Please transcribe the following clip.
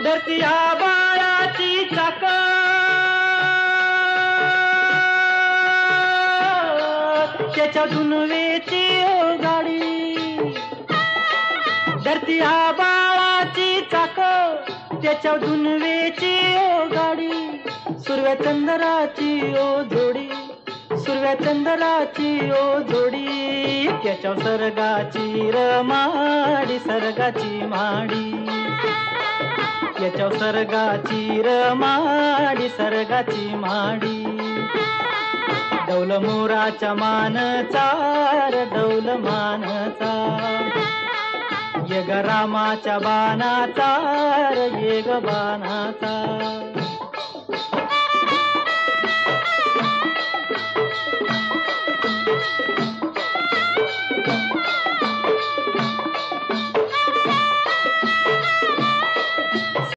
धरती आबाळाची चाक त्याच्या दुनवेची ओ गाडी, धरती आबाळाची चाक त्याच्या दुनवेची ओ गाडी, सुरव्या चंद्राची ओ जोडी, सुरव्या चंद्राची ओ जोडी, त्याच्या सर्गाची रमाडी, सर्गाची माडी, त्याच्या सर्गाची रमाडी, सर्गाची माडी, डौल मोराच्या मानचा र डौल मानचा, ये ग रामाच्या बाणाचा र ये ग बाणाचा.